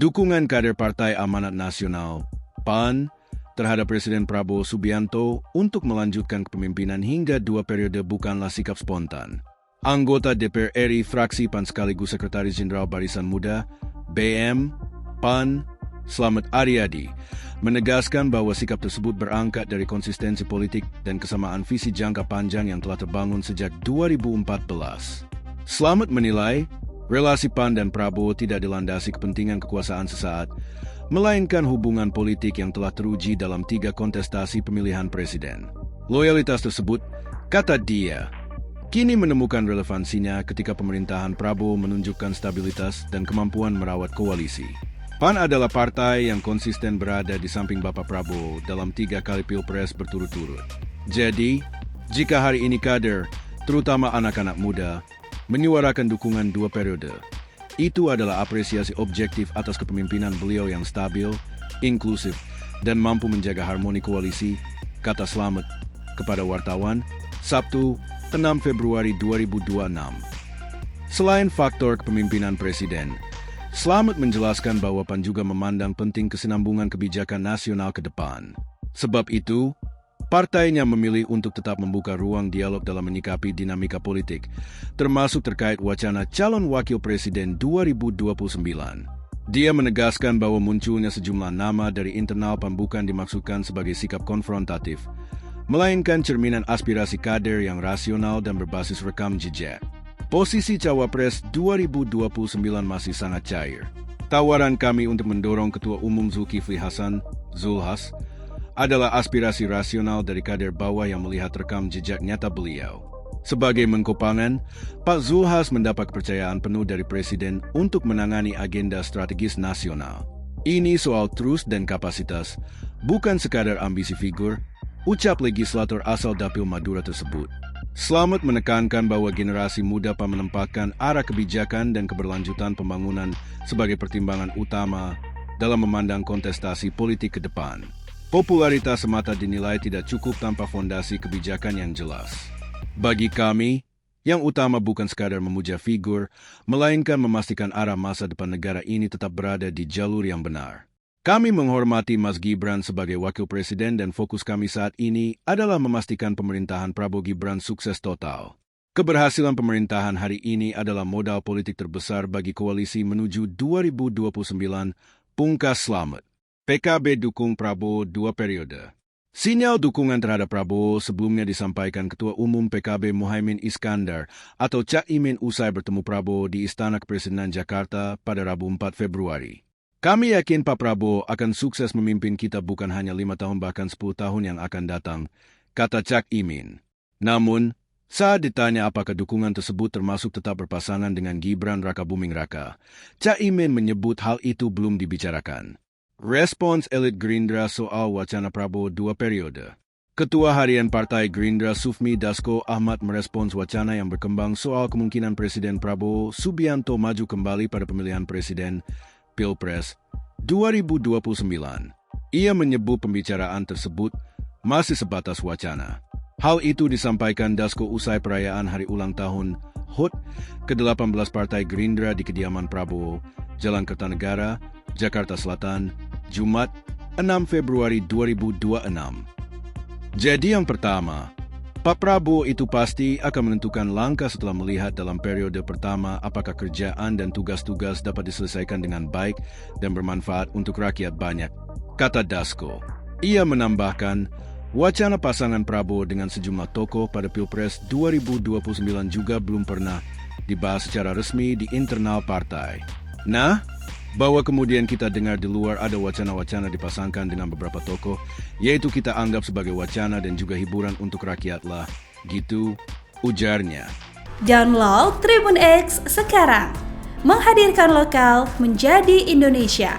Dukungan kader Partai Amanat Nasional, PAN, terhadap Presiden Prabowo Subianto untuk melanjutkan kepemimpinan hingga 2 periode bukanlah sikap spontan. Anggota DPR RI fraksi PAN sekaligus Sekretaris Jenderal Barisan Muda, BM, PAN, Slamet Aryadi, menegaskan bahwa sikap tersebut berangkat dari konsistensi politik dan kesamaan visi jangka panjang yang telah terbangun sejak 2014. Slamet menilai, relasi PAN dan Prabowo tidak dilandasi kepentingan kekuasaan sesaat, melainkan hubungan politik yang telah teruji dalam 3 kontestasi pemilihan presiden. Loyalitas tersebut, kata dia, kini menemukan relevansinya ketika pemerintahan Prabowo menunjukkan stabilitas dan kemampuan merawat koalisi. PAN adalah partai yang konsisten berada di samping Bapak Prabowo dalam 3 kali pilpres berturut-turut. Jadi, jika hari ini kader, terutama anak-anak muda, menyuarakan dukungan 2 periode, itu adalah apresiasi objektif atas kepemimpinan beliau yang stabil, inklusif, dan mampu menjaga harmoni koalisi, kata Slamet kepada wartawan, Sabtu, 6 Februari 2026. Selain faktor kepemimpinan presiden, Slamet menjelaskan bahwa PAN juga memandang penting kesinambungan kebijakan nasional ke depan. Sebab itu, partainya memilih untuk tetap membuka ruang dialog dalam menyikapi dinamika politik, termasuk terkait wacana calon wakil presiden 2029. Dia menegaskan bahwa munculnya sejumlah nama dari internal PAN bukan dimaksudkan sebagai sikap konfrontatif, melainkan cerminan aspirasi kader yang rasional dan berbasis rekam jejak. Posisi Cawapres 2029 masih sangat cair. Tawaran kami untuk mendorong Ketua Umum Zulkifli Hasan, Zulhas, adalah aspirasi rasional dari kader bawah yang melihat rekam jejak nyata beliau. Sebagai Menko Pangan, Pak Zulhas mendapat kepercayaan penuh dari Presiden untuk menangani agenda strategis nasional. Ini soal terus dan kapasitas, bukan sekadar ambisi figur, ucap legislator asal Dapil Madura tersebut. Slamet menekankan bahwa generasi muda PAN menempatkan arah kebijakan dan keberlanjutan pembangunan sebagai pertimbangan utama dalam memandang kontestasi politik ke depan. Popularitas semata dinilai tidak cukup tanpa fondasi kebijakan yang jelas. Bagi kami, yang utama bukan sekadar memuja figur, melainkan memastikan arah masa depan negara ini tetap berada di jalur yang benar. Kami menghormati Mas Gibran sebagai wakil presiden dan fokus kami saat ini adalah memastikan pemerintahan Prabowo Gibran sukses total. Keberhasilan pemerintahan hari ini adalah modal politik terbesar bagi koalisi menuju 2029, pungkas Slamet. PKB dukung Prabowo 2 periode. Sinyal dukungan terhadap Prabowo sebelumnya disampaikan Ketua Umum PKB Muhaimin Iskandar atau Cak Imin usai bertemu Prabowo di Istana Kepresidenan Jakarta pada Rabu 4 Februari. Kami yakin Pak Prabowo akan sukses memimpin kita bukan hanya 5 tahun bahkan 10 tahun yang akan datang, kata Cak Imin. Namun, saat ditanya apakah dukungan tersebut termasuk tetap berpasangan dengan Gibran Rakabuming Raka, Cak Imin menyebut hal itu belum dibicarakan. Respons elit Gerindra soal wacana Prabowo 2 periode. Ketua Harian Partai Gerindra Sufmi Dasko Ahmad merespons wacana yang berkembang soal kemungkinan Presiden Prabowo Subianto maju kembali pada pemilihan presiden Pilpres 2029. Ia menyebut pembicaraan tersebut masih sebatas wacana. Hal itu disampaikan Dasko usai perayaan hari ulang tahun HUT ke-18 Partai Gerindra di kediaman Prabowo, Jalan Kertanegara, Jakarta Selatan, Jumat 6 Februari 2026. Jadi yang pertama, Pak Prabowo itu pasti akan menentukan langkah setelah melihat dalam periode pertama apakah kerjaan dan tugas-tugas dapat diselesaikan dengan baik dan bermanfaat untuk rakyat banyak, kata Dasko. Ia menambahkan, wacana pasangan Prabowo dengan sejumlah tokoh pada Pilpres 2029 juga belum pernah dibahas secara resmi di internal partai. Nah, bahwa kemudian kita dengar di luar ada wacana-wacana dipasangkan dengan beberapa tokoh, yaitu kita anggap sebagai wacana dan juga hiburan untuk rakyat lah, gitu, ujarnya. Download Tribun X sekarang, menghadirkan lokal menjadi Indonesia.